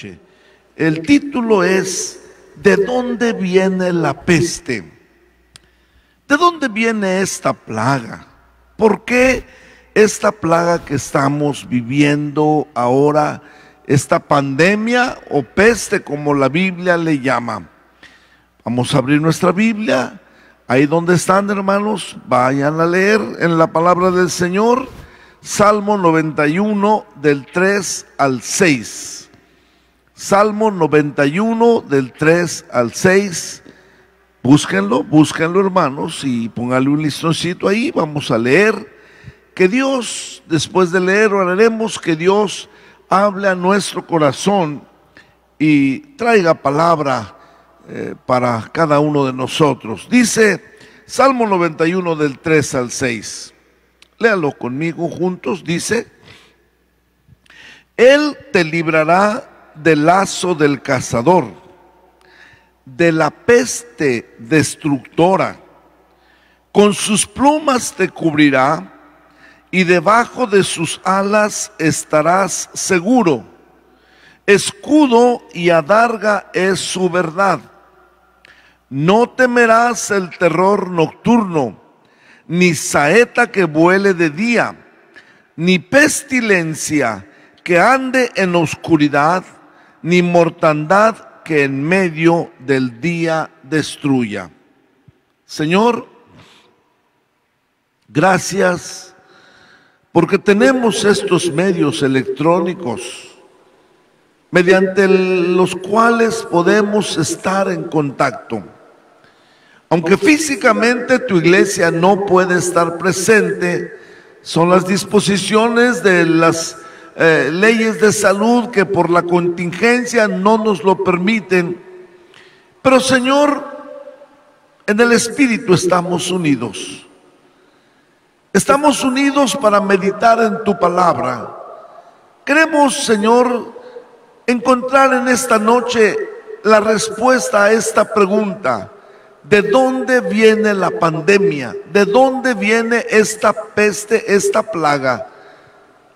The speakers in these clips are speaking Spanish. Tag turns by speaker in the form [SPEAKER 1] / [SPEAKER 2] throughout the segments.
[SPEAKER 1] noche. El título es ¿de dónde viene la peste? ¿De dónde viene esta plaga? ¿Por qué esta plaga que estamos viviendo ahora, esta pandemia o peste como la Biblia le llama? Vamos a abrir nuestra Biblia. Ahí donde están, hermanos, vayan a leer en la palabra del Señor, Salmo 91 del 3 al 6. Salmo 91 del 3 al 6. Búsquenlo, hermanos, y pónganle un listoncito ahí. Vamos a leer. Que Dios, después de leer, oraremos que Dios hable a nuestro corazón y traiga palabra para cada uno de nosotros. Dice Salmo 91 del 3 al 6. Léalo conmigo juntos. Dice: Él te librará del lazo del cazador, de la peste destructora. Con sus plumas te cubrirá y debajo de sus alas estarás seguro. Escudo y adarga es su verdad. No temerás el terror nocturno, ni saeta que vuele de día, ni pestilencia que ande en oscuridad, ni mortandad que en medio del día destruya. Señor, gracias porque tenemos estos medios electrónicos mediante los cuales podemos estar en contacto. Aunque físicamente tu iglesia no puede estar presente, son las disposiciones de las leyes de salud que por la contingencia no nos lo permiten. Pero Señor, en el Espíritu estamos unidos. Estamos unidos para meditar en tu palabra. Queremos, Señor, encontrar en esta noche la respuesta a esta pregunta: ¿de dónde viene la pandemia? ¿De dónde viene esta peste, esta plaga?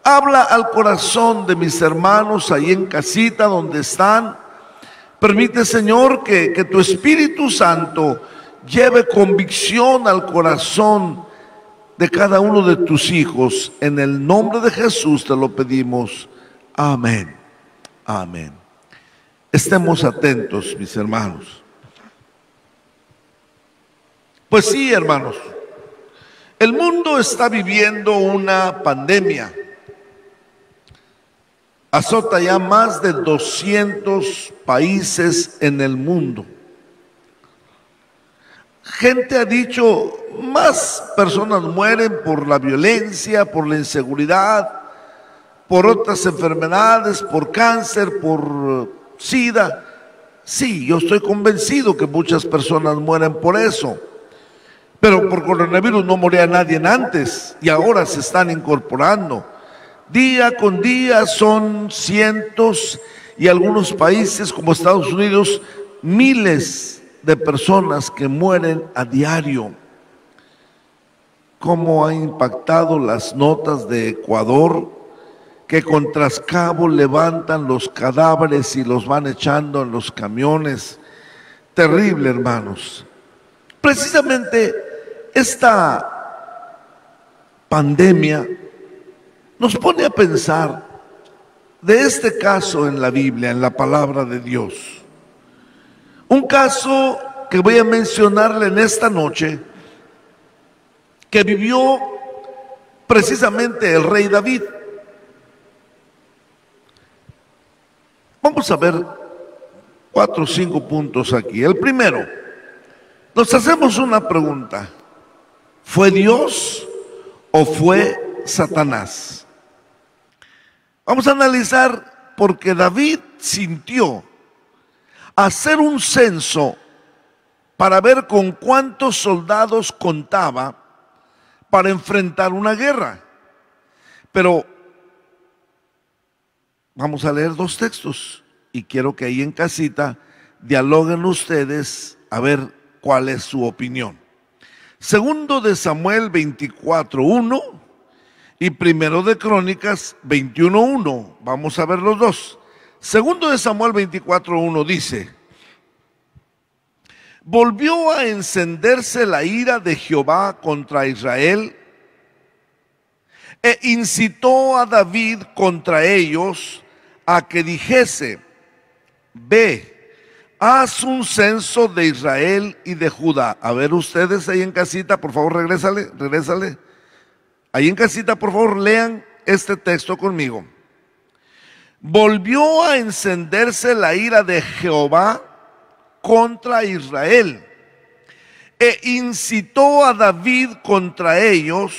[SPEAKER 1] Habla al corazón de mis hermanos ahí en casita donde están. Permite, Señor, que tu Espíritu Santo lleve convicción al corazón de cada uno de tus hijos. En el nombre de Jesús te lo pedimos. Amén. Amén. Estemos atentos, mis hermanos. Pues sí, hermanos, el mundo está viviendo una pandemia. Azota ya más de 200 países en el mundo. Gente ha dicho, más personas mueren por la violencia, por la inseguridad, por otras enfermedades, por cáncer, por SIDA. Sí, yo estoy convencido que muchas personas mueren por eso. Pero por coronavirus no moría nadie antes y ahora se están incorporando. Día con día son cientos y algunos países como Estados Unidos, miles de personas que mueren a diario. ¿Cómo ha impactado las notas de Ecuador, que con trascabo levantan los cadáveres y los van echando en los camiones? Terrible, hermanos. Precisamente esta pandemia nos pone a pensar de este caso en la Biblia, en la palabra de Dios. Un caso que voy a mencionarle en esta noche, que vivió precisamente el rey David. Vamos a ver 4 o 5 puntos aquí. El primero, nos hacemos una pregunta: ¿fue Dios o fue Satanás? Vamos a analizar, porque David sintió hacer un censo para ver con cuántos soldados contaba para enfrentar una guerra. Pero vamos a leer 2 textos y quiero que ahí en casita dialoguen ustedes a ver cuál es su opinión. Segundo de Samuel 24:1 y Primero de Crónicas 21:1. Vamos a ver los dos. Segundo de Samuel 24:1 dice: volvió a encenderse la ira de Jehová contra Israel e incitó a David contra ellos a que dijese: ve, haz un censo de Israel y de Judá. A ver, ustedes ahí en casita, por favor, regrésale. Ahí en casita, por favor, lean este texto conmigo. Volvió a encenderse la ira de Jehová contra Israel e incitó a David contra ellos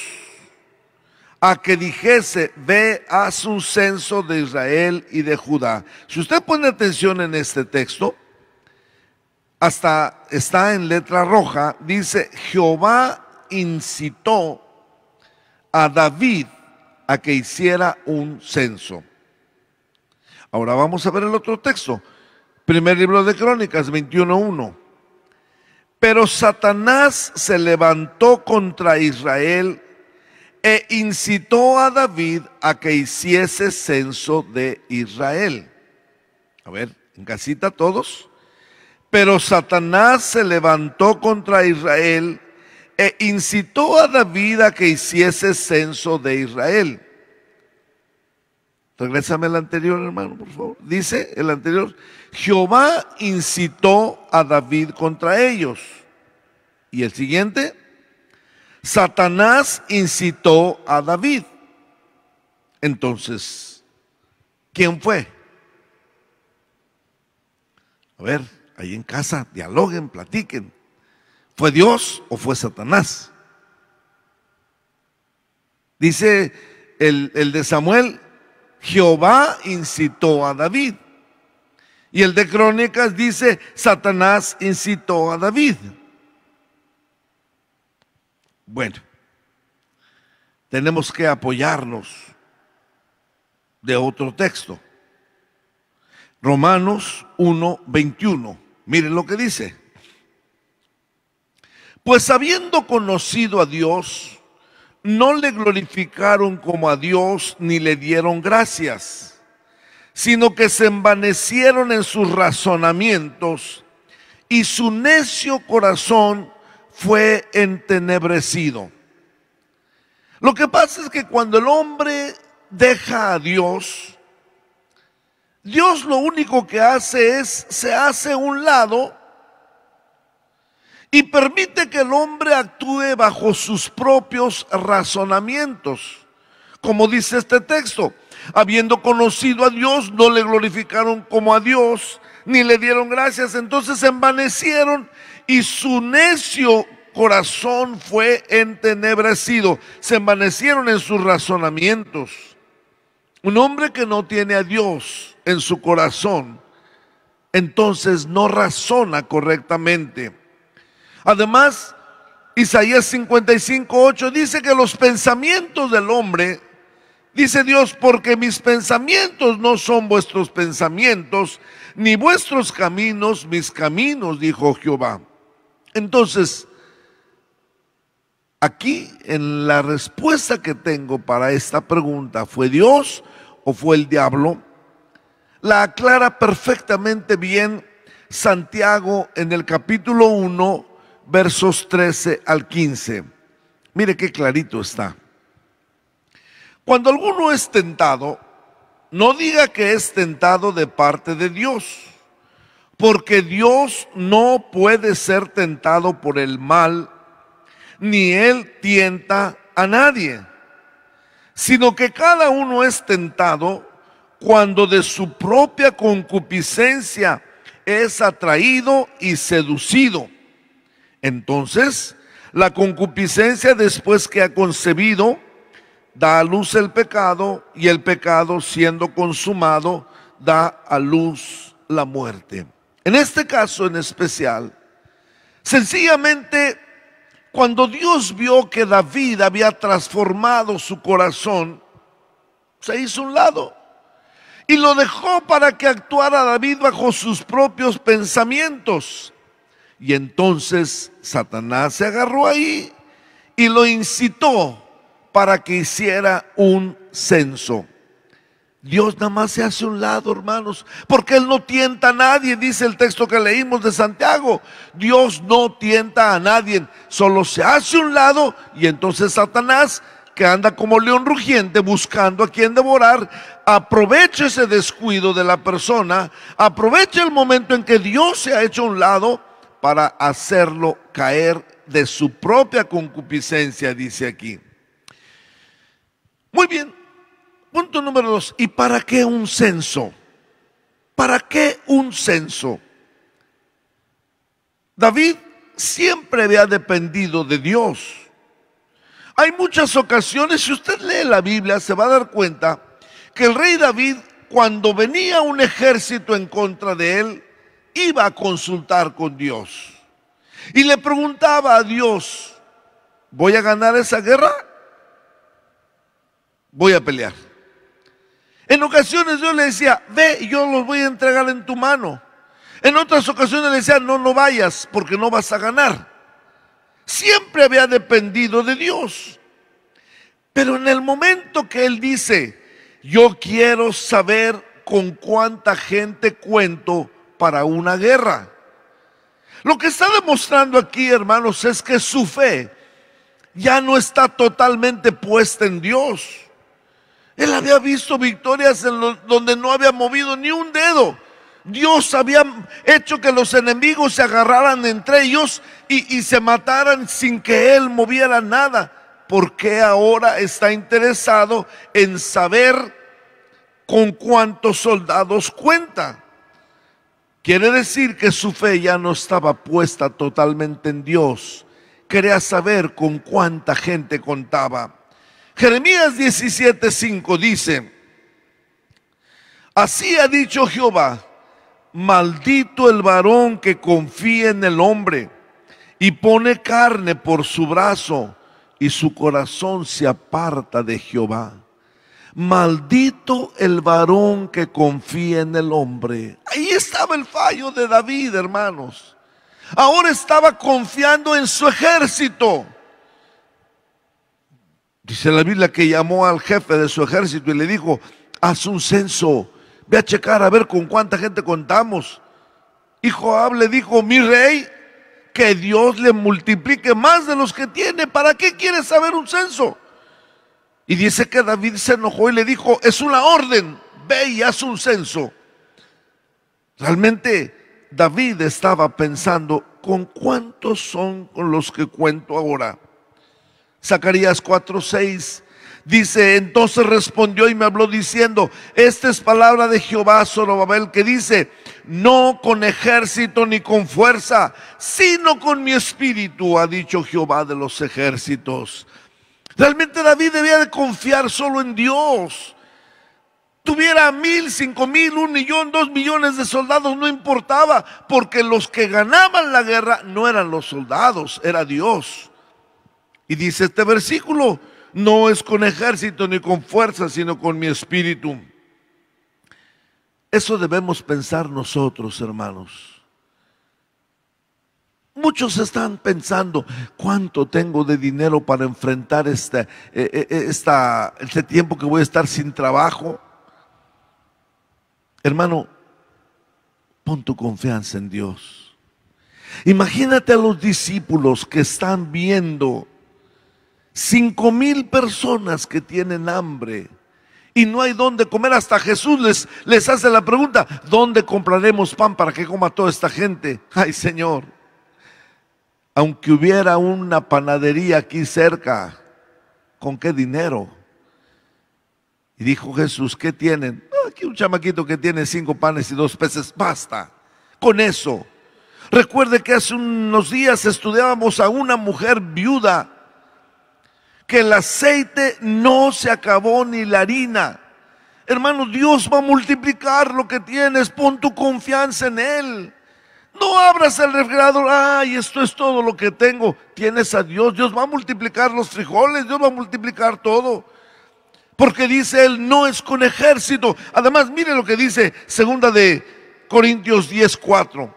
[SPEAKER 1] a que dijese: ve, haz un censo de Israel y de Judá. Si usted pone atención en este texto, hasta está en letra roja, dice: Jehová incitó a David a que hiciera un censo. Ahora vamos a ver el otro texto. Primer libro de Crónicas 21:1. Pero Satanás se levantó contra Israel e incitó a David a que hiciese censo de Israel. A ver, en casita todos. Pero Satanás se levantó contra Israel e incitó a David a que hiciese censo de Israel. Regrésame el anterior, hermano, por favor. Dice el anterior: Jehová incitó a David contra ellos. Y el siguiente: Satanás incitó a David. Entonces, ¿quién fue? A ver, ahí en casa, dialoguen, platiquen. ¿Fue Dios o fue Satanás? Dice el de Samuel: Jehová incitó a David. Y el de Crónicas dice: Satanás incitó a David. Bueno, tenemos que apoyarnos de otro texto. Romanos 1:21. Miren lo que dice: pues habiendo conocido a Dios, no le glorificaron como a Dios ni le dieron gracias, sino que se envanecieron en sus razonamientos y su necio corazón fue entenebrecido. Lo que pasa es que cuando el hombre deja a Dios, Dios lo único que hace es, se hace a un lado y permite que el hombre actúe bajo sus propios razonamientos. Como dice este texto: habiendo conocido a Dios, no le glorificaron como a Dios, ni le dieron gracias. Entonces se envanecieron y su necio corazón fue entenebrecido. Se envanecieron en sus razonamientos. Un hombre que no tiene a Dios en su corazón, entonces no razona correctamente. Además, Isaías 55:8 dice que los pensamientos del hombre, dice Dios: porque mis pensamientos no son vuestros pensamientos, ni vuestros caminos mis caminos, dijo Jehová. Entonces, aquí en la respuesta que tengo para esta pregunta, ¿fue Dios o fue el diablo?, la aclara perfectamente bien Santiago en el capítulo 1, versos 13 al 15. Mire qué clarito está. Cuando alguno es tentado, no diga que es tentado de parte de Dios, porque Dios no puede ser tentado por el mal, ni Él tienta a nadie, sino que cada uno es tentado cuando de su propia concupiscencia es atraído y seducido. Entonces, la concupiscencia, después que ha concebido, da a luz el pecado, y el pecado, siendo consumado, da a luz la muerte. En este caso en especial, sencillamente, cuando Dios vio que David había transformado su corazón, se hizo a un lado y lo dejó para que actuara David bajo sus propios pensamientos. Y entonces Satanás se agarró ahí y lo incitó para que hiciera un censo. Dios nada más se hace a un lado, hermanos, porque Él no tienta a nadie, dice el texto que leímos de Santiago. Dios no tienta a nadie, solo se hace a un lado, y entonces Satanás, que anda como león rugiente buscando a quien devorar, aprovecha ese descuido de la persona, aprovecha el momento en que Dios se ha hecho a un lado para hacerlo caer de su propia concupiscencia, dice aquí. Muy bien. Punto número 2. ¿Y para qué un censo? ¿Para qué un censo? David siempre había dependido de Dios. Hay muchas ocasiones, si usted lee la Biblia, se va a dar cuenta que el rey David, cuando venía un ejército en contra de él, iba a consultar con Dios. Y le preguntaba a Dios, ¿voy a ganar esa guerra? Voy a pelear. En ocasiones Dios le decía, ve, yo los voy a entregar en tu mano. En otras ocasiones le decía, no vayas porque no vas a ganar. Siempre había dependido de Dios. Pero en el momento que él dice, yo quiero saber con cuánta gente cuento para una guerra. Lo que está demostrando aquí, hermanos, es que su fe ya no está totalmente puesta en Dios. Él había visto victorias donde no había movido ni un dedo. Dios había hecho que los enemigos se agarraran entre ellos y se mataran sin que él moviera nada. ¿Por qué ahora está interesado en saber con cuántos soldados cuenta? Quiere decir que su fe ya no estaba puesta totalmente en Dios. Quería saber con cuánta gente contaba. Jeremías 17:5 dice, así ha dicho Jehová, maldito el varón que confía en el hombre y pone carne por su brazo y su corazón se aparta de Jehová. Maldito el varón que confía en el hombre. Ahí estaba el fallo de David, hermanos. Ahora estaba confiando en su ejército. Dice la Biblia que llamó al jefe de su ejército y le dijo, haz un censo, ve a checar a ver con cuánta gente contamos. Y Joab le dijo, mi rey, que Dios le multiplique más de los que tiene. ¿Para qué quiere saber un censo? Y dice que David se enojó y le dijo, es una orden, ve y haz un censo. Realmente David estaba pensando, ¿con cuántos son con los que cuento ahora? Zacarías 4:6 dice, entonces respondió y me habló diciendo, esta es palabra de Jehová a Zorobabel que dice, no con ejército ni con fuerza, sino con mi espíritu, ha dicho Jehová de los ejércitos. Realmente David debía de confiar solo en Dios. Tuviera 1,000, 5,000, 1,000,000, 2,000,000 de soldados, no importaba, porque los que ganaban la guerra no eran los soldados, era Dios. Y dice este versículo, no es con ejército ni con fuerza, sino con mi espíritu. Eso debemos pensar nosotros, hermanos. Muchos están pensando, ¿cuánto tengo de dinero para enfrentar este tiempo que voy a estar sin trabajo? Hermano, pon tu confianza en Dios. Imagínate a los discípulos que están viendo 5,000 personas que tienen hambre y no hay dónde comer. Hasta Jesús les hace la pregunta, ¿dónde compraremos pan para que coma toda esta gente? Ay, Señor, aunque hubiera una panadería aquí cerca, ¿con qué dinero? Y dijo Jesús, ¿qué tienen? Aquí un chamaquito que tiene 5 panes y 2 peces, basta con eso. Recuerde que hace unos días estudiábamos a una mujer viuda, que el aceite no se acabó ni la harina. Hermano, Dios va a multiplicar lo que tienes, pon tu confianza en Él. No abras el refrigerador, ay, esto es todo lo que tengo. Tienes a Dios, Dios va a multiplicar los frijoles, Dios va a multiplicar todo. Porque dice Él, no es con ejército. Además, mire lo que dice 2 de Corintios 10:4.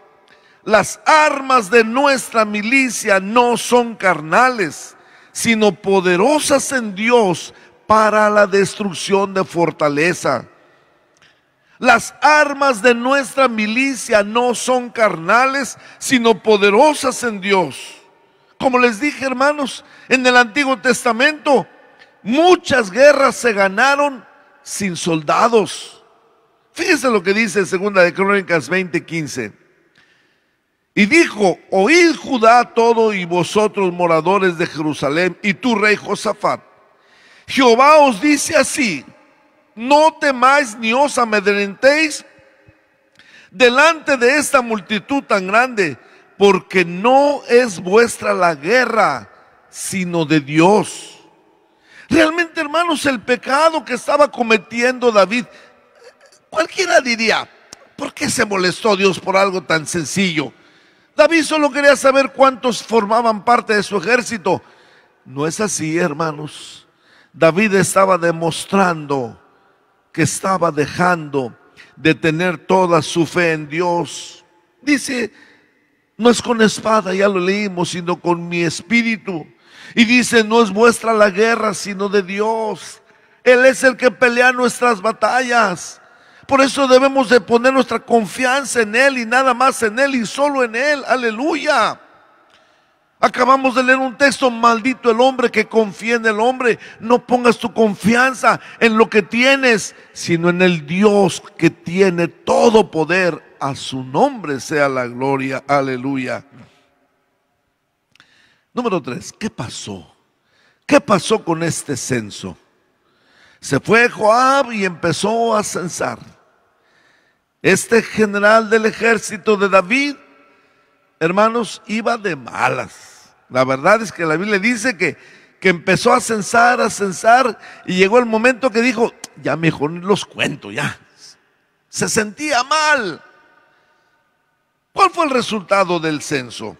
[SPEAKER 1] Las armas de nuestra milicia no son carnales, sino poderosas en Dios para la destrucción de fortaleza. Las armas de nuestra milicia no son carnales, sino poderosas en Dios. Como les dije, hermanos, en el Antiguo Testamento, muchas guerras se ganaron sin soldados. Fíjense lo que dice en 2 de Crónicas 20:15. Y dijo: oíd Judá todo y vosotros moradores de Jerusalén, y tú rey Josafat, Jehová os dice así: no temáis ni os amedrentéis delante de esta multitud tan grande, porque no es vuestra la guerra, sino de Dios. Realmente, hermanos, el pecado que estaba cometiendo David, cualquiera diría: ¿por qué se molestó Dios por algo tan sencillo? David solo quería saber cuántos formaban parte de su ejército. No es así, hermanos. David estaba demostrando que estaba dejando de tener toda su fe en Dios. Dice: no es con espada, ya lo leímos, sino con mi espíritu. Y dice: no es vuestra la guerra, sino de Dios. Él es el que pelea nuestras batallas. Por eso debemos de poner nuestra confianza en Él y nada más en Él y solo en Él. Aleluya. Acabamos de leer un texto: maldito el hombre que confía en el hombre. No pongas tu confianza en lo que tienes, sino en el Dios que tiene todo poder. A su nombre sea la gloria. Aleluya. Número 3, ¿qué pasó? ¿Qué pasó con este censo? Se fue Joab y empezó a censar. Este general del ejército de David, hermanos, iba de malas. La verdad es que la Biblia dice que empezó a censar, y llegó el momento que dijo: ya mejor ni los cuento, ya. Se sentía mal. ¿Cuál fue el resultado del censo?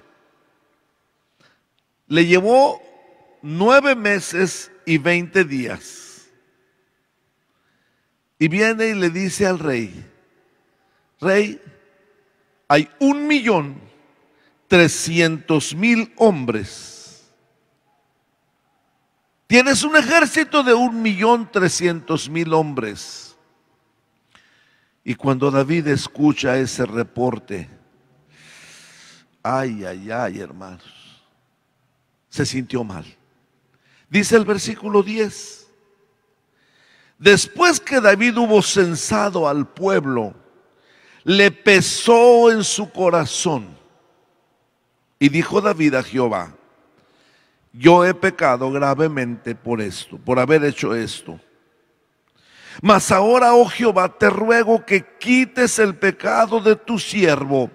[SPEAKER 1] Le llevó 9 meses y 20 días. Y viene y le dice al rey: rey, hay 1.300.000 hombres. Tienes un ejército de 1.300.000 hombres. Y cuando David escucha ese reporte, ay, hermanos, se sintió mal. Dice el versículo 10: después que David hubo censado al pueblo, le pesó en su corazón. Y dijo David a Jehová: yo he pecado gravemente por esto, por haber hecho esto. Mas ahora, oh Jehová, te ruego que quites el pecado de tu siervo,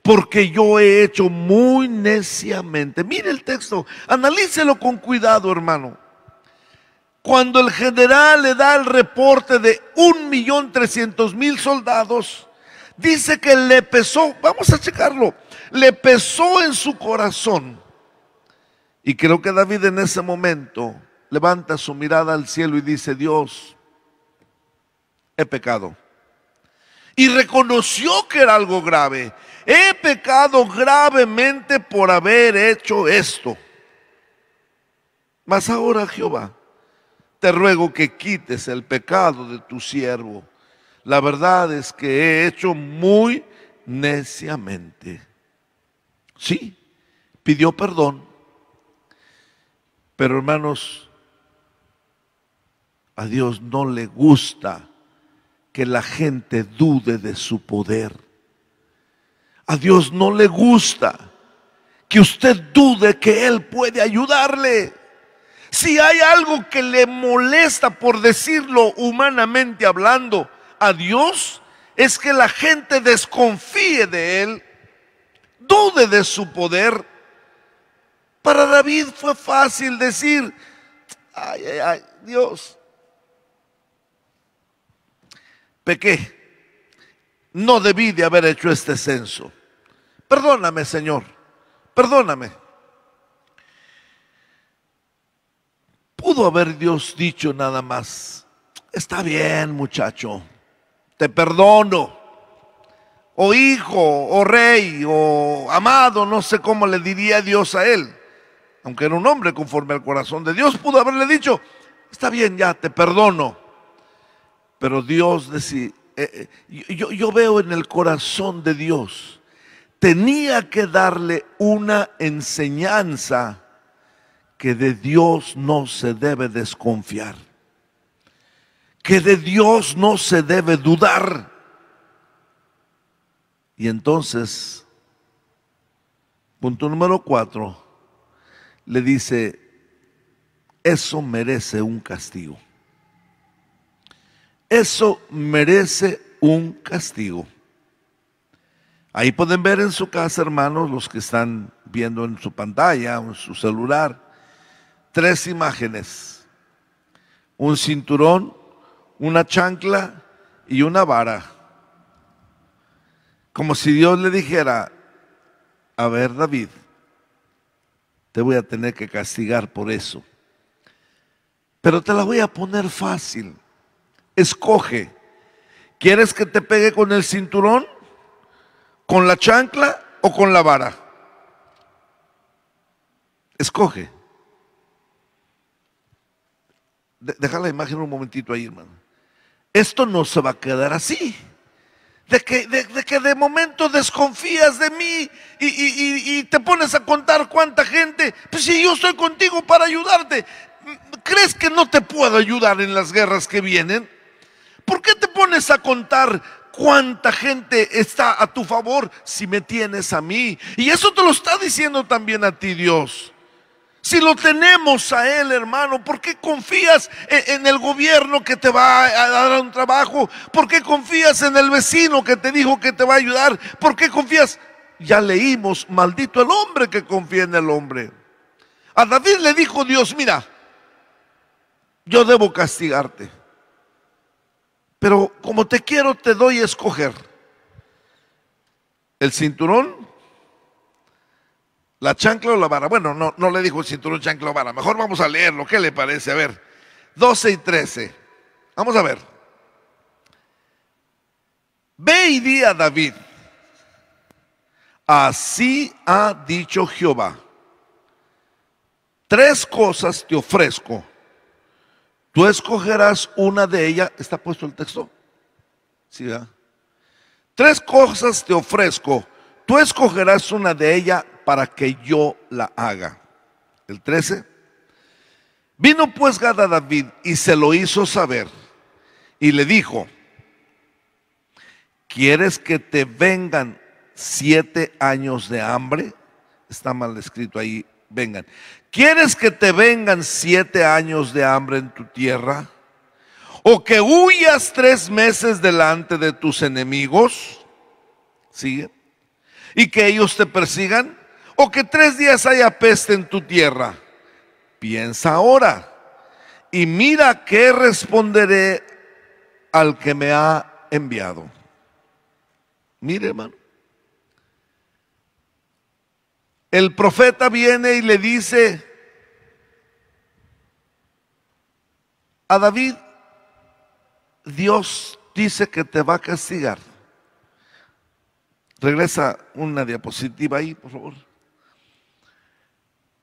[SPEAKER 1] porque yo he hecho muy neciamente. Mire el texto, analícelo con cuidado, hermano. Cuando el general le da el reporte de 1.300.000 soldados, dice que le pesó, vamos a checarlo, le pesó en su corazón. Y creo que David en ese momento levanta su mirada al cielo y dice: Dios, he pecado. Y reconoció que era algo grave. He pecado gravemente por haber hecho esto. Mas ahora, Jehová, te ruego que quites el pecado de tu siervo. La verdad es que he hecho muy neciamente. Sí, pidió perdón. Pero, hermanos, a Dios no le gusta que la gente dude de su poder. A Dios no le gusta que usted dude que Él puede ayudarle. Si hay algo que le molesta, por decirlo humanamente hablando, a Dios, es que la gente desconfíe de Él, dude de su poder. Para David fue fácil decir: ay, Dios, pequé, no debí de haber hecho este censo. Perdóname, Señor, perdóname. Pudo haber Dios dicho nada más: está bien, muchacho, te perdono. O hijo, o rey, o amado, no sé cómo le diría Dios a él. Aunque era un hombre conforme al corazón de Dios, pudo haberle dicho: está bien, ya te perdono. Pero Dios yo veo en el corazón de Dios, tenía que darle una enseñanza que de Dios no se debe desconfiar, que de Dios no se debe dudar. Y entonces, punto número 4, le dice, eso merece un castigo. Eso merece un castigo. Ahí pueden ver en su casa, hermanos, los que están viendo en su pantalla o en su celular, 3 imágenes: un cinturón, una chancla y una vara. Como si Dios le dijera, a ver, David, te voy a tener que castigar por eso, pero te la voy a poner fácil. Escoge, ¿quieres que te pegue con el cinturón, con la chancla o con la vara? Escoge. Deja la imagen un momentito ahí, hermano. Esto no se va a quedar así. De que de momento desconfías de mí y te pones a contar cuánta gente. Pues si yo estoy contigo para ayudarte, ¿crees que no te puedo ayudar en las guerras que vienen? ¿Por qué te pones a contar cuánta gente está a tu favor si me tienes a mí? Y eso te lo está diciendo también a ti Dios. Si lo tenemos a Él, hermano, ¿por qué confías en el gobierno que te va a dar un trabajo? ¿Por qué confías en el vecino que te dijo que te va a ayudar? ¿Por qué confías? Ya leímos, maldito el hombre que confía en el hombre. A David le dijo Dios, mira, yo debo castigarte, pero como te quiero te doy a escoger el cinturón, la chancla o la vara. Bueno, no le dijo el cinturón, chancla o vara. Mejor vamos a leerlo. ¿Qué le parece? A ver, 12 y 13. Vamos a ver. Ve y di a David, así ha dicho Jehová, 3 cosas te ofrezco. Tú escogerás una de ellas. ¿Está puesto el texto? Sí, ¿verdad? 3 cosas te ofrezco. Tú escogerás una de ellas para que yo la haga. El 13. Vino pues Gad a David y se lo hizo saber y le dijo, ¿quieres que te vengan 7 años de hambre? Está mal escrito ahí, vengan. ¿Quieres que te vengan 7 años de hambre en tu tierra? ¿O que huyas 3 meses delante de tus enemigos? Sigue. ¿Y que ellos te persigan? ¿O que 3 días haya peste en tu tierra? Piensa ahora y mira qué responderé al que me ha enviado. Mire, hermano, el profeta viene y le dice a David, Dios dice que te va a castigar. Regresa una diapositiva ahí, por favor.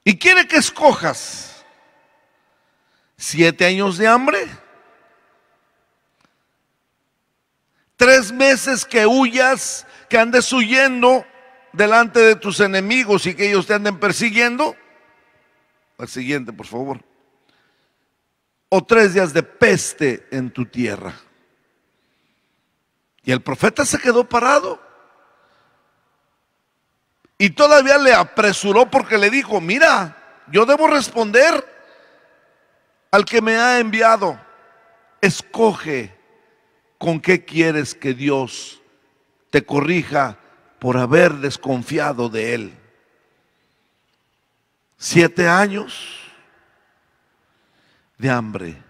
[SPEAKER 1] Y quiere que escojas 7 años de hambre, 3 meses que huyas, que andes huyendo delante de tus enemigos y que ellos te anden persiguiendo. Al siguiente, por favor. O 3 días de peste en tu tierra. Y el profeta se quedó parado. Y todavía le apresuró porque le dijo, mira, yo debo responder al que me ha enviado. Escoge con qué quieres que Dios te corrija por haber desconfiado de Él. 7 años de hambre,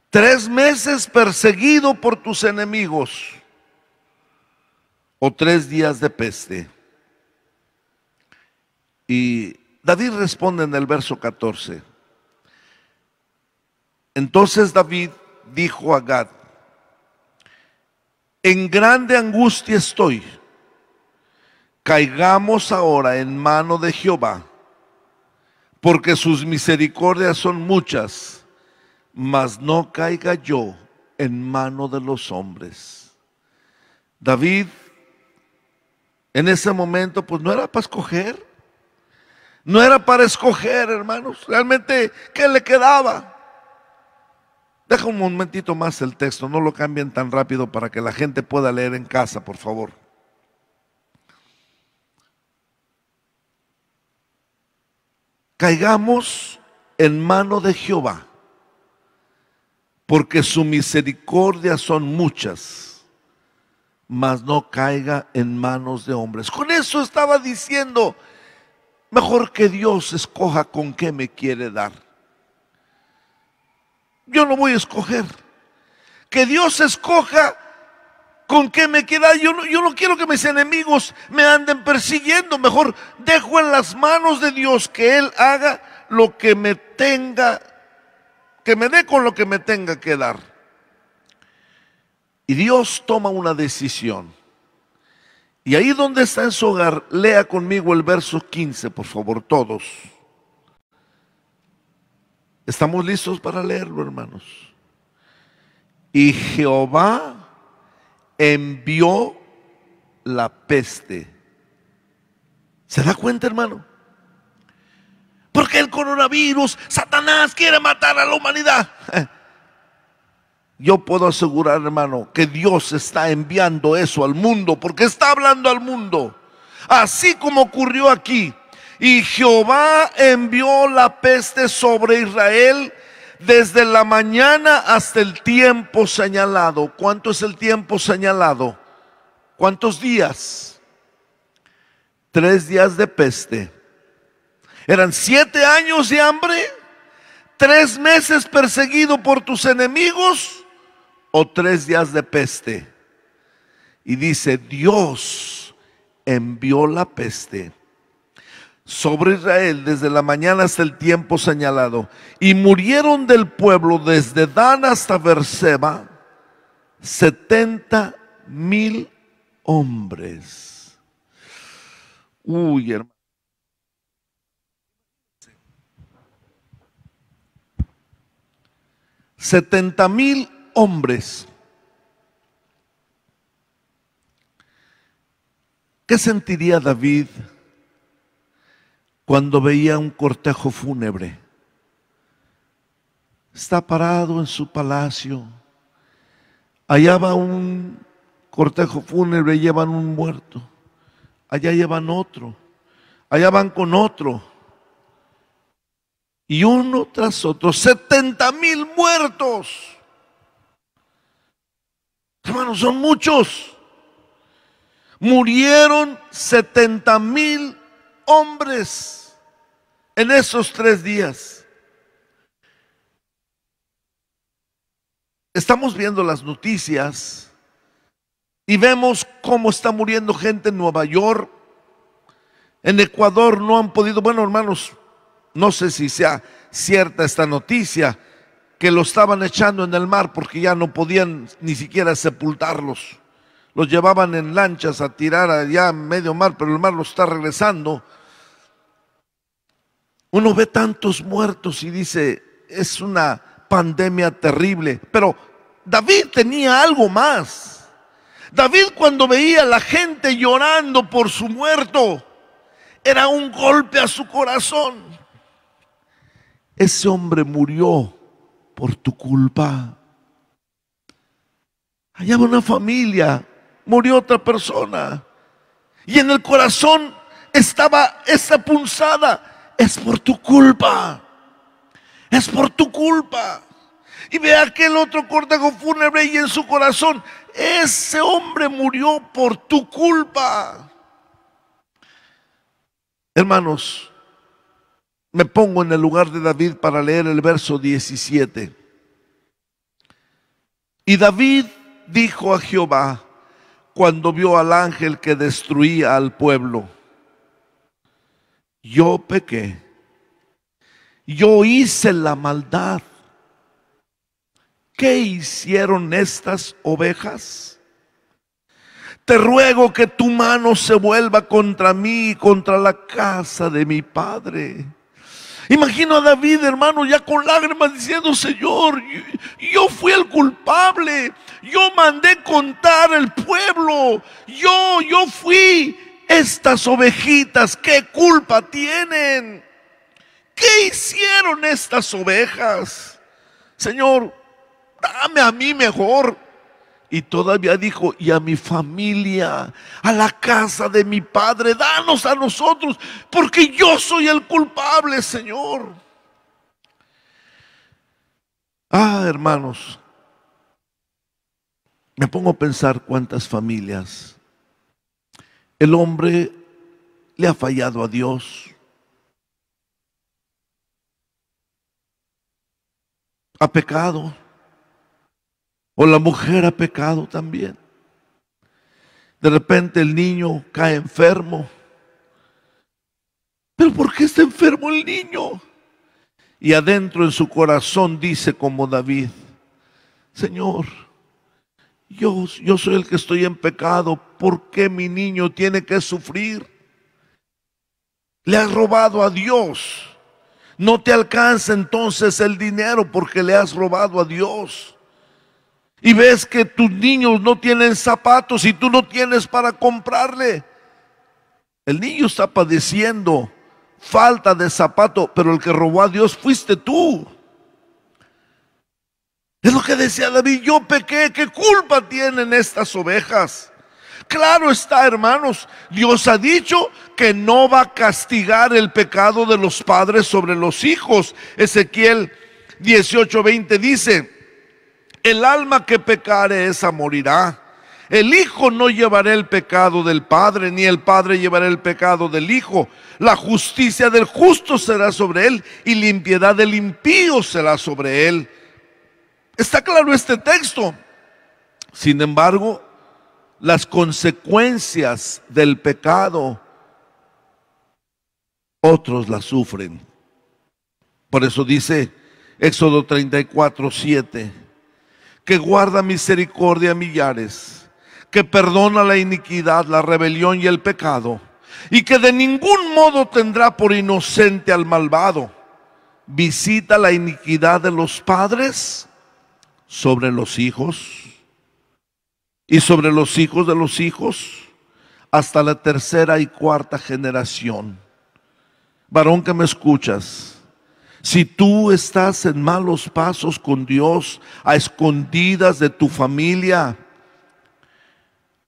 [SPEAKER 1] 3 meses perseguido por tus enemigos, o 3 días de peste. Y David responde en el verso 14. Entonces David dijo a Gad, en grande angustia estoy, caigamos ahora en mano de Jehová, porque sus misericordias son muchas, mas no caiga yo en mano de los hombres. David, en ese momento, pues no era para escoger. No era para escoger, hermanos. Realmente, ¿qué le quedaba? Deja un momentito más el texto, no lo cambien tan rápido para que la gente pueda leer en casa, por favor. Caigamos en mano de Jehová, porque su misericordia son muchas, mas no caiga en manos de hombres. Con eso estaba diciendo, mejor que Dios escoja con qué me quiere dar. Yo no voy a escoger. Que Dios escoja con qué me quiere dar. Yo no quiero que mis enemigos me anden persiguiendo. Mejor dejo en las manos de Dios que Él haga lo que me tenga, que me dé con lo que me tenga que dar. Y Dios toma una decisión. Y ahí donde está en su hogar, lea conmigo el verso 15, por favor, todos. ¿Estamos listos para leerlo, hermanos? Y Jehová envió la peste. ¿Se da cuenta, hermano? Porque el coronavirus, Satanás quiere matar a la humanidad. Yo puedo asegurar, hermano, que Dios está enviando eso al mundo, porque está hablando al mundo. Así como ocurrió aquí. Y Jehová envió la peste sobre Israel desde la mañana hasta el tiempo señalado. ¿Cuánto es el tiempo señalado? ¿Cuántos días? 3 días de peste. Eran 7 años de hambre, 3 meses perseguido por tus enemigos o 3 días de peste. Y dice, Dios envió la peste sobre Israel desde la mañana hasta el tiempo señalado, y murieron del pueblo desde Dan hasta Beerseba 70,000 hombres. Uy, hermano. 70,000 hombres. ¿Qué sentiría David cuando veía un cortejo fúnebre? Está parado en su palacio. Allá va un cortejo fúnebre, llevan un muerto. Allá llevan otro. Allá van con otro. Y uno tras otro, 70,000 muertos. Hermanos, son muchos. Murieron 70,000 hombres en esos 3 días. Estamos viendo las noticias y vemos cómo está muriendo gente en Nueva York. En Ecuador no han podido, bueno, hermanos, no sé si sea cierta esta noticia, que lo estaban echando en el mar porque ya no podían ni siquiera sepultarlos. Los llevaban en lanchas a tirar allá en medio mar, pero el mar los está regresando. Uno ve tantos muertos y dice, es una pandemia terrible. Pero David tenía algo más. David, cuando veía a la gente llorando por su muerto, era un golpe a su corazón. Ese hombre murió por tu culpa. Allá va una familia, murió otra persona, y en el corazón estaba esa punzada: es por tu culpa, es por tu culpa. Y ve aquel otro cortejo fúnebre y en su corazón, ese hombre murió por tu culpa. Hermanos, me pongo en el lugar de David para leer el verso 17. Y David dijo a Jehová cuando vio al ángel que destruía al pueblo: yo pequé, yo hice la maldad. ¿Qué hicieron estas ovejas? Te ruego que tu mano se vuelva contra mí y contra la casa de mi padre. Imagino a David, hermano, ya con lágrimas diciendo: Señor, yo fui el culpable, yo mandé contar el pueblo, yo fui estas ovejitas, ¿qué culpa tienen? ¿Qué hicieron estas ovejas? Señor, dame a mí mejor. Y todavía dijo: y a mi familia, a la casa de mi padre, danos a nosotros, porque yo soy el culpable, Señor. Hermanos, me pongo a pensar cuántas familias el hombre le ha fallado a Dios, ha pecado, o la mujer ha pecado también. De repente el niño cae enfermo. ¿Pero por qué está enfermo el niño? Y adentro en su corazón dice como David: Señor, yo soy el que estoy en pecado, ¿por qué mi niño tiene que sufrir? Le has robado a Dios. No te alcanza entonces el dinero porque le has robado a Dios. Y ves que tus niños no tienen zapatos y tú no tienes para comprarle. El niño está padeciendo falta de zapato, pero el que robó a Dios fuiste tú. Es lo que decía David: yo pequé, ¿qué culpa tienen estas ovejas? Claro está, hermanos, Dios ha dicho que no va a castigar el pecado de los padres sobre los hijos. Ezequiel 18:20 dice: el alma que pecare, esa morirá. El hijo no llevará el pecado del padre, ni el padre llevará el pecado del hijo. La justicia del justo será sobre él, y la impiedad del impío será sobre él. Está claro este texto. Sin embargo, las consecuencias del pecado, otros las sufren. Por eso dice Éxodo 34:7, que guarda misericordia a millares, que perdona la iniquidad, la rebelión y el pecado, y que de ningún modo tendrá por inocente al malvado. Visita la iniquidad de los padres sobre los hijos, y sobre los hijos de los hijos, hasta la tercera y cuarta generación. Varón que me escuchas, si tú estás en malos pasos con Dios, a escondidas de tu familia,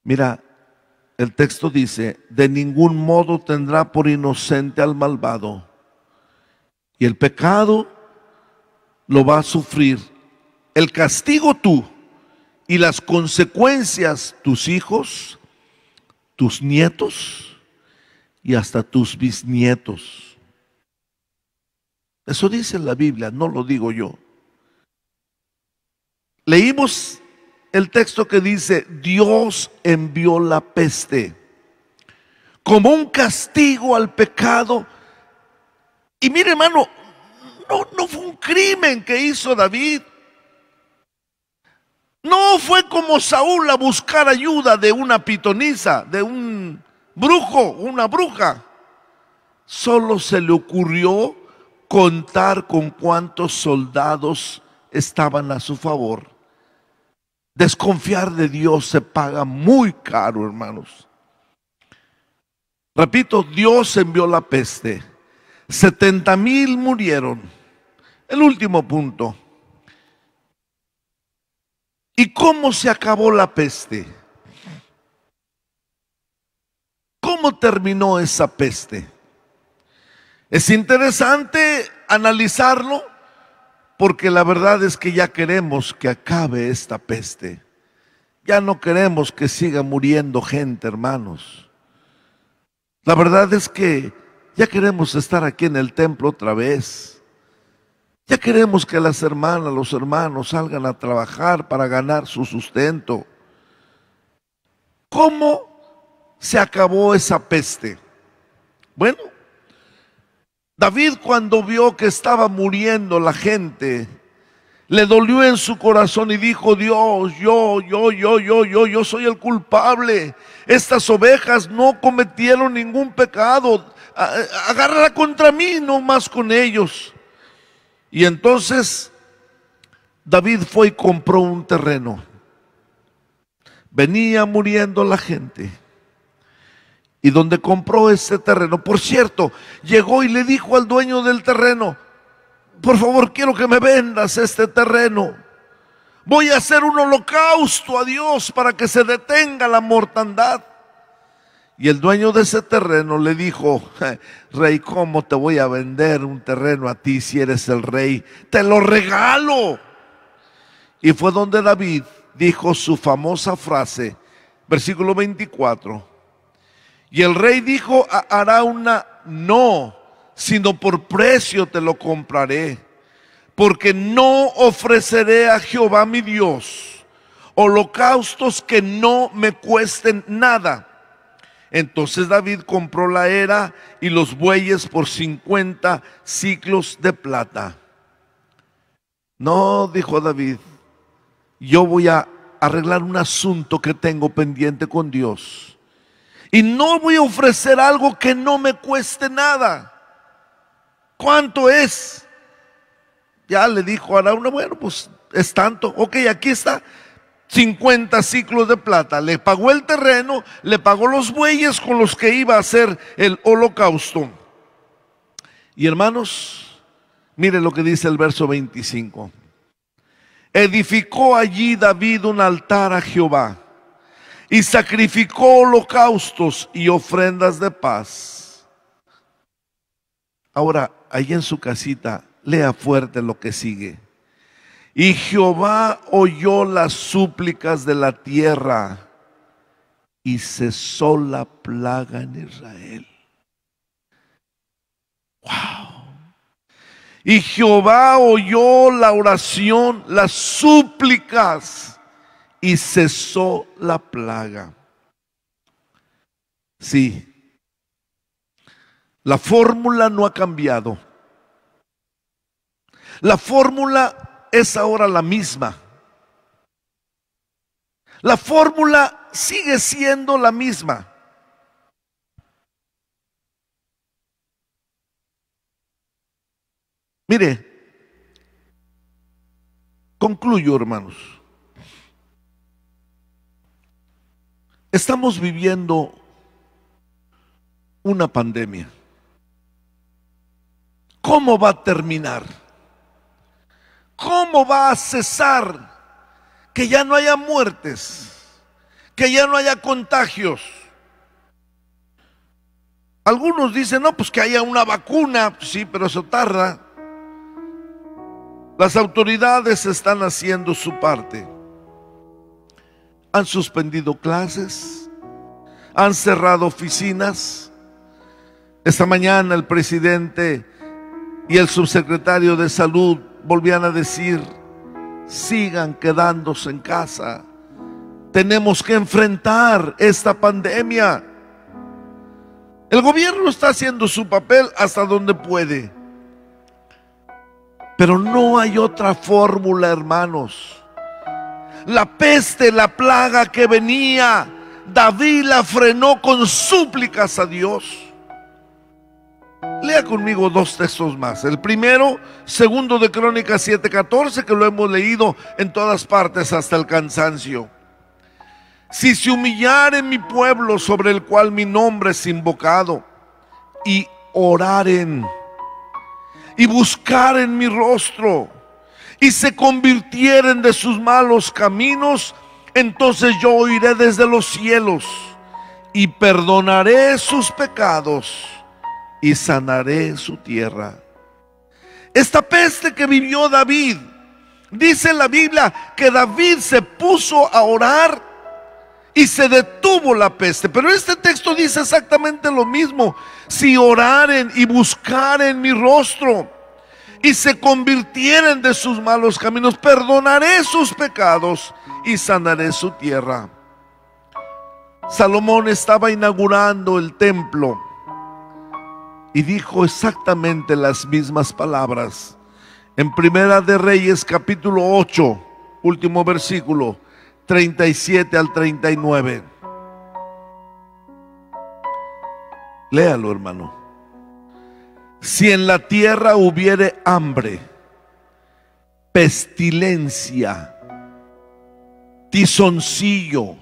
[SPEAKER 1] mira, el texto dice: de ningún modo tendrá por inocente al malvado. Y el pecado lo va a sufrir, el castigo tú, y las consecuencias tus hijos, tus nietos y hasta tus bisnietos. Eso dice la Biblia, no lo digo yo. Leímos el texto que dice: Dios envió la peste como un castigo al pecado. Y mire, hermano, no fue un crimen que hizo David. No fue como Saúl a buscar ayuda de una pitonisa, de un brujo, una bruja. Solo se le ocurrió contar con cuántos soldados estaban a su favor. Desconfiar de Dios se paga muy caro, hermanos. Repito, Dios envió la peste. 70,000 murieron. El último punto. ¿Y cómo se acabó la peste? ¿Cómo terminó esa peste? Es interesante analizarlo, porque la verdad es que ya queremos que acabe esta peste. Ya no queremos que siga muriendo gente, hermanos. La verdad es que ya queremos estar aquí en el templo otra vez. Ya queremos que las hermanas, los hermanos salgan a trabajar para ganar su sustento. ¿Cómo se acabó esa peste? Bueno, David, cuando vio que estaba muriendo la gente, Le dolió en su corazón y dijo: Dios, yo soy el culpable. Estas ovejas no cometieron ningún pecado. Agárrala contra mí, no más con ellos. Y entonces David fue y compró un terreno. Venía muriendo la gente. Y donde compró ese terreno, por cierto, llegó y le dijo al dueño del terreno: por favor, quiero que me vendas este terreno. Voy a hacer un holocausto a Dios para que se detenga la mortandad. Y el dueño de ese terreno le dijo: rey, ¿cómo te voy a vender un terreno a ti si eres el rey? Te lo regalo. Y fue donde David dijo su famosa frase, versículo 24. Y el rey dijo a Arauna: no, sino por precio te lo compraré, porque no ofreceré a Jehová mi Dios holocaustos que no me cuesten nada. Entonces David compró la era y los bueyes por 50 siclos de plata. No, dijo David, yo voy a arreglar un asunto que tengo pendiente con Dios. Y no voy a ofrecer algo que no me cueste nada. ¿Cuánto es? Ya le dijo Arauna: bueno, pues es tanto. Ok, aquí está, 50 siclos de plata. Le pagó el terreno, le pagó los bueyes con los que iba a hacer el holocausto. Y hermanos, miren lo que dice el verso 25. Edificó allí David un altar a Jehová y sacrificó holocaustos y ofrendas de paz. Ahora, ahí en su casita, lea fuerte lo que sigue. Y Jehová oyó las súplicas de la tierra y cesó la plaga en Israel. Wow. Y Jehová oyó la oración, las súplicas, y cesó la plaga. Sí, la fórmula no ha cambiado. La fórmula es ahora la misma. La fórmula sigue siendo la misma. Mire, concluyo, hermanos. Estamos viviendo una pandemia. ¿Cómo va a terminar? ¿Cómo va a cesar? Que ya no haya muertes, que ya no haya contagios. Algunos dicen: no, pues que haya una vacuna. Sí, pero eso tarda. Las autoridades están haciendo su parte. Han suspendido clases, han cerrado oficinas. Esta mañana el presidente y el subsecretario de Salud volvían a decir: sigan quedándose en casa. Tenemos que enfrentar esta pandemia. El gobierno está haciendo su papel hasta donde puede. Pero no hay otra fórmula, hermanos. La peste, la plaga que venía, David la frenó con súplicas a Dios. Lea conmigo dos textos más. El primero, segundo de Crónicas 7:14, que lo hemos leído en todas partes hasta el cansancio. Si se humillare mi pueblo, sobre el cual mi nombre es invocado, y oraren, y buscaren mi rostro, y se convirtieren de sus malos caminos, entonces yo oiré desde los cielos, y perdonaré sus pecados, y sanaré su tierra. Esta peste que vivió David, dice la Biblia que David se puso a orar y se detuvo la peste. Pero este texto dice exactamente lo mismo: si oraren y buscaren mi rostro y se convirtieren de sus malos caminos, perdonaré sus pecados y sanaré su tierra. Salomón estaba inaugurando el templo y dijo exactamente las mismas palabras En Primera de Reyes, capítulo 8, último versículo, 37 al 39. Léalo, hermano. Si en la tierra hubiere hambre, pestilencia, tizoncillo,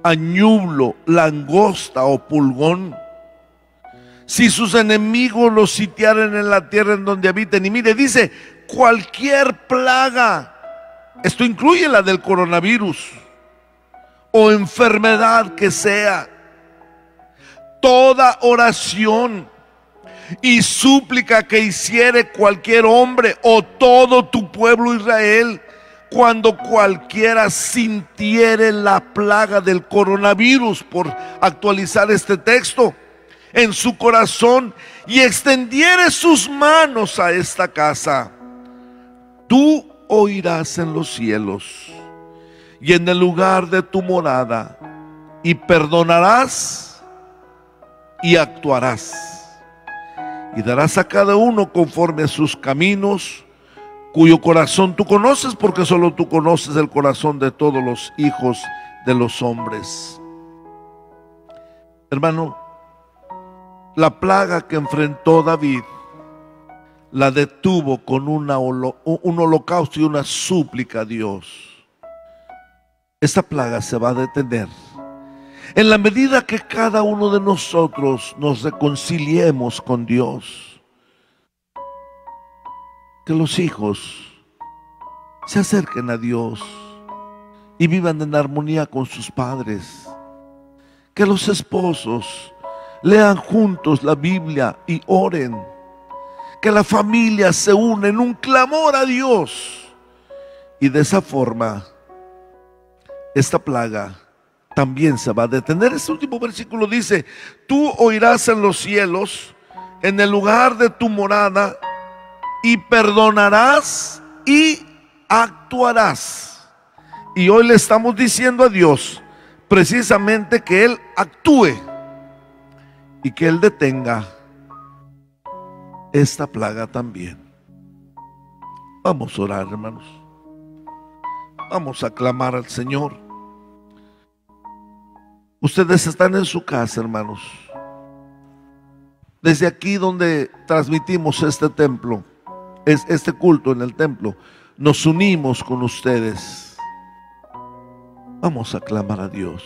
[SPEAKER 1] añublo, langosta o pulgón, si sus enemigos los sitiaren en la tierra en donde habiten, y mire, dice cualquier plaga, esto incluye la del coronavirus o enfermedad que sea, toda oración y súplica que hiciere cualquier hombre o todo tu pueblo Israel, cuando cualquiera sintiere la plaga del coronavirus, por actualizar este texto, en su corazón, y extendiere sus manos a esta casa, tú oirás en los cielos y en el lugar de tu morada, y perdonarás y actuarás, y darás a cada uno conforme a sus caminos, cuyo corazón tú conoces, porque solo tú conoces el corazón de todos los hijos de los hombres. Hermano, la plaga que enfrentó David la detuvo con un holocausto y una súplica a Dios. Esta plaga se va a detener en la medida que cada uno de nosotros nos reconciliemos con Dios. Que los hijos se acerquen a Dios y vivan en armonía con sus padres. Que los esposos lean juntos la Biblia y oren. Que la familia se une en un clamor a Dios. Y de esa forma, esta plaga también se va a detener. Este último versículo dice: tú oirás en los cielos, en el lugar de tu morada, y perdonarás y actuarás. Y hoy le estamos diciendo a Dios precisamente que Él actúe y que Él detenga esta plaga también. Vamos a orar, hermanos. Vamos a clamar al Señor. Ustedes están en su casa, hermanos. Desde aquí donde transmitimos este templo, este culto en el templo, nos unimos con ustedes. Vamos a clamar a Dios.